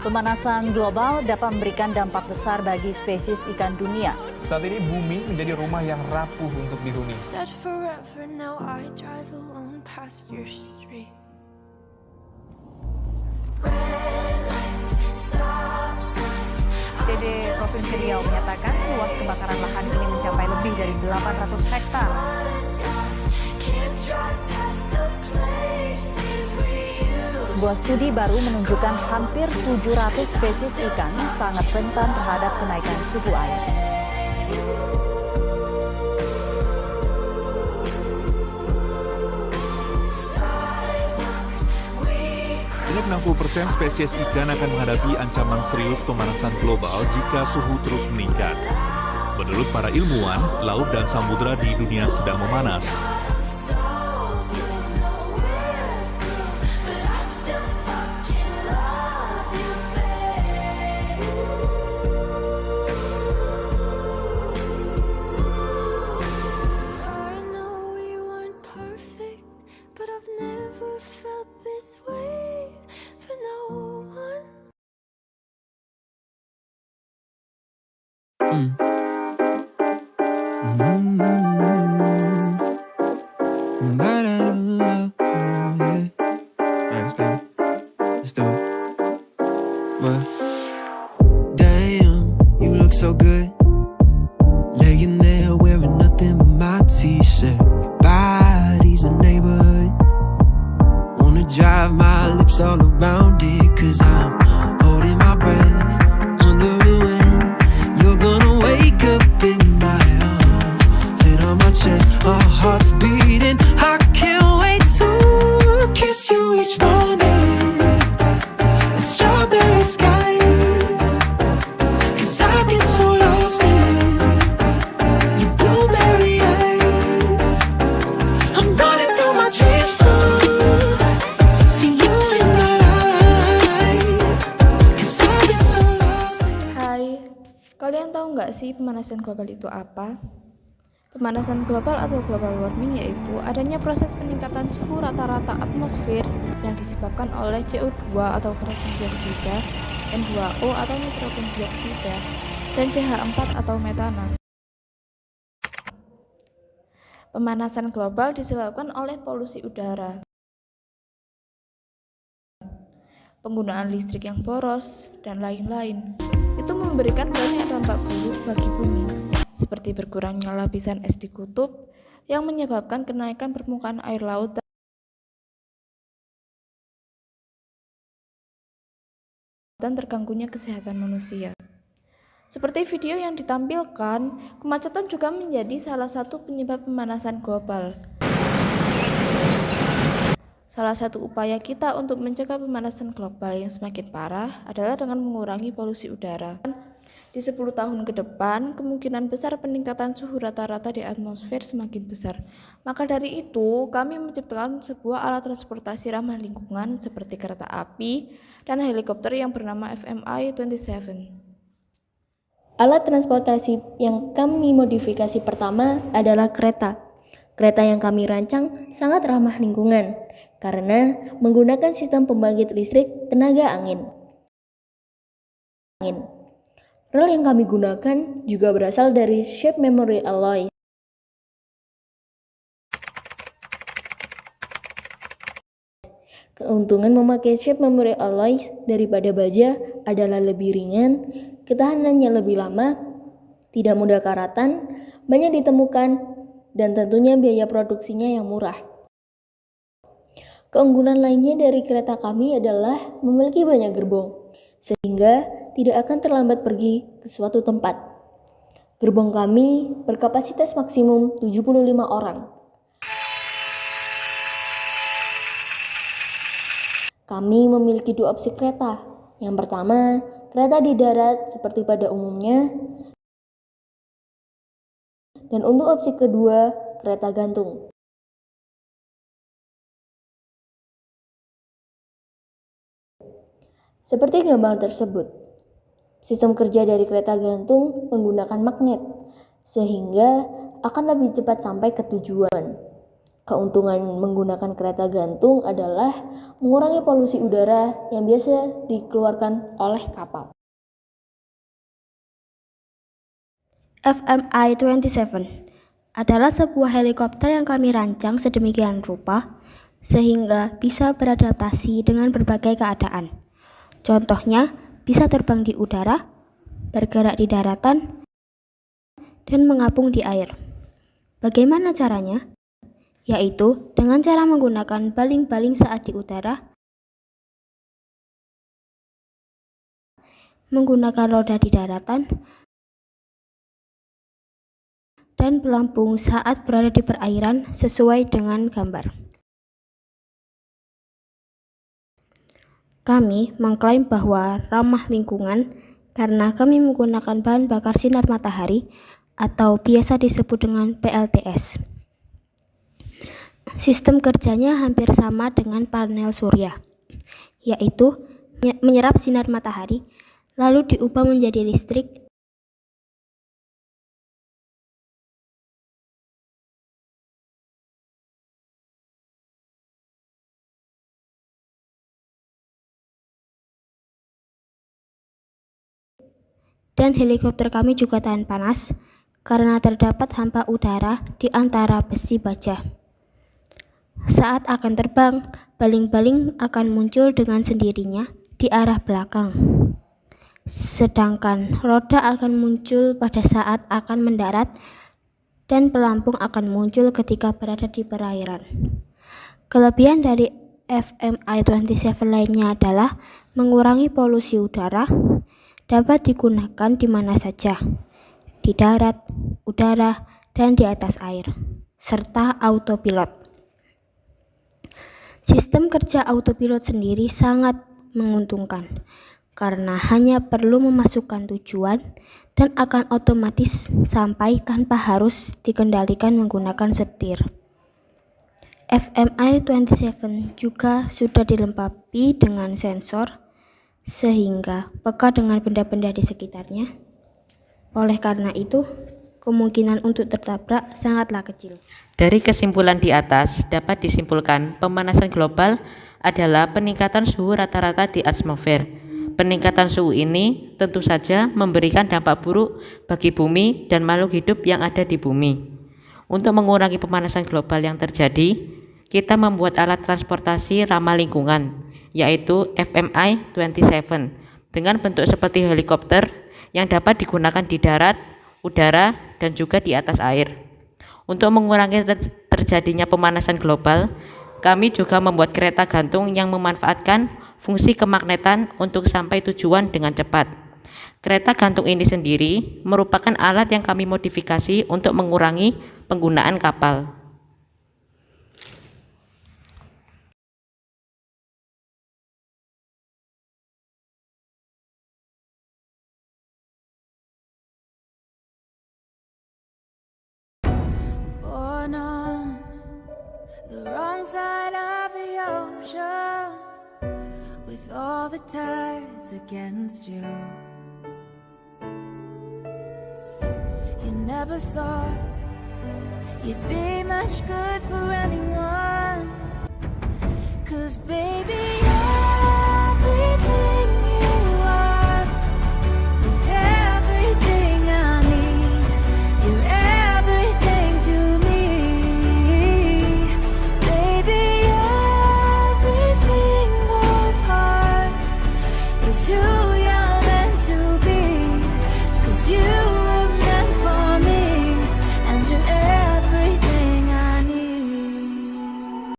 Pemanasan global dapat memberikan dampak besar bagi spesies ikan dunia. Saat ini bumi menjadi rumah yang rapuh untuk dihuni. DD Provinsi Riau menyatakan luas kebakaran lahan ini mencapai lebih dari 800 hektar. Sebuah studi baru menunjukkan hampir 700 spesies ikan sangat rentan terhadap kenaikan suhu air. Sebanyak 60% spesies ikan akan menghadapi ancaman serius pemanasan global jika suhu terus meningkat. Menurut para ilmuwan, laut dan samudera di dunia sedang memanas. Let's do it. But damn, you look so good. Laying there wearing nothing but my t-shirt. Your body's a neighborhood. Wanna drive my lips all around it, 'cause I'm holding my breath, wondering when you're gonna wake up in my arms, head on my chest, our hearts beating. I can't wait to kiss you each morning. It's strawberry sky, 'cause I get so lost in your blueberry eyes. I'm running through my dreams to see you in my life, 'cause I get so lost in. Hai, kalian tahu nggak sih pemanasan global itu apa? Pemanasan global atau global warming yaitu adanya proses peningkatan suhu rata-rata atmosfer yang disebabkan oleh CO2 atau karbon dioksida, N2O atau nitrogen dioksida, dan CH4 atau metana. Pemanasan global disebabkan oleh polusi udara, penggunaan listrik yang boros, dan lain-lain. Itu memberikan banyak dampak buruk bagi bumi, seperti berkurangnya lapisan es di kutub yang menyebabkan kenaikan permukaan air laut dan terganggunya kesehatan manusia. Seperti video yang ditampilkan, kemacetan juga menjadi salah satu penyebab pemanasan global. Salah satu upaya kita untuk mencegah pemanasan global yang semakin parah adalah dengan mengurangi polusi udara. Di 10 tahun ke depan, kemungkinan besar peningkatan suhu rata-rata di atmosfer semakin besar. Maka dari itu, kami menciptakan sebuah alat transportasi ramah lingkungan seperti kereta api dan helikopter yang bernama FMI-27. Alat transportasi yang kami modifikasi pertama adalah kereta. Kereta yang kami rancang sangat ramah lingkungan karena menggunakan sistem pembangkit listrik tenaga angin. Rel yang kami gunakan juga berasal dari shape memory alloy. Keuntungan memakai shape memory alloy daripada baja adalah lebih ringan, ketahanannya lebih lama, tidak mudah karatan, banyak ditemukan, dan tentunya biaya produksinya yang murah. Keunggulan lainnya dari kereta kami adalah memiliki banyak gerbong, sehingga tidak akan terlambat pergi ke suatu tempat. Gerbong kami berkapasitas maksimum 75 orang. Kami memiliki 2 opsi kereta. Yang pertama, kereta di darat seperti pada umumnya. Dan untuk opsi kedua, kereta gantung. Seperti gambar tersebut, sistem kerja dari kereta gantung menggunakan magnet, sehingga akan lebih cepat sampai ke tujuan. Keuntungan menggunakan kereta gantung adalah mengurangi polusi udara yang biasa dikeluarkan oleh kapal. FMI-27 adalah sebuah helikopter yang kami rancang sedemikian rupa sehingga bisa beradaptasi dengan berbagai keadaan. Contohnya, bisa terbang di udara, bergerak di daratan, dan mengapung di air. Bagaimana caranya? Yaitu dengan cara menggunakan baling-baling saat di udara, menggunakan roda di daratan, dan pelampung saat berada di perairan sesuai dengan gambar. Kami mengklaim bahwa ramah lingkungan karena kami menggunakan bahan bakar sinar matahari atau biasa disebut dengan PLTS. Sistem kerjanya hampir sama dengan panel surya, yaitu menyerap sinar matahari lalu diubah menjadi listrik dan helikopter kami juga tahan panas karena terdapat hampa udara di antara besi baja. Saat akan terbang, baling-baling akan muncul dengan sendirinya di arah belakang. Sedangkan roda akan muncul pada saat akan mendarat dan pelampung akan muncul ketika berada di perairan. Kelebihan dari FMI-27 lainnya adalah mengurangi polusi udara, dapat digunakan di mana saja, di darat, udara, dan di atas air, serta autopilot. Sistem kerja autopilot sendiri sangat menguntungkan karena hanya perlu memasukkan tujuan dan akan otomatis sampai tanpa harus dikendalikan menggunakan setir. FMI-27 juga sudah dilengkapi dengan sensor sehingga peka dengan benda-benda di sekitarnya. Oleh karena itu, kemungkinan untuk tertabrak sangatlah kecil. Dari kesimpulan di atas dapat disimpulkan pemanasan global adalah peningkatan suhu rata-rata di atmosfer. Peningkatan suhu ini tentu saja memberikan dampak buruk bagi bumi dan makhluk hidup yang ada di bumi. Untuk mengurangi pemanasan global yang terjadi, kita membuat alat transportasi ramah lingkungan, yaitu FMI-27, dengan bentuk seperti helikopter yang dapat digunakan di darat, udara, dan juga di atas air. Untuk mengurangi terjadinya pemanasan global, kami juga membuat kereta gantung yang memanfaatkan fungsi kemagnetan untuk sampai tujuan dengan cepat. Kereta gantung ini sendiri merupakan alat yang kami modifikasi untuk mengurangi penggunaan kapal. Born on the wrong side of the ocean, with all the tides against you. You never thought you'd be much good for anyone, 'cause baby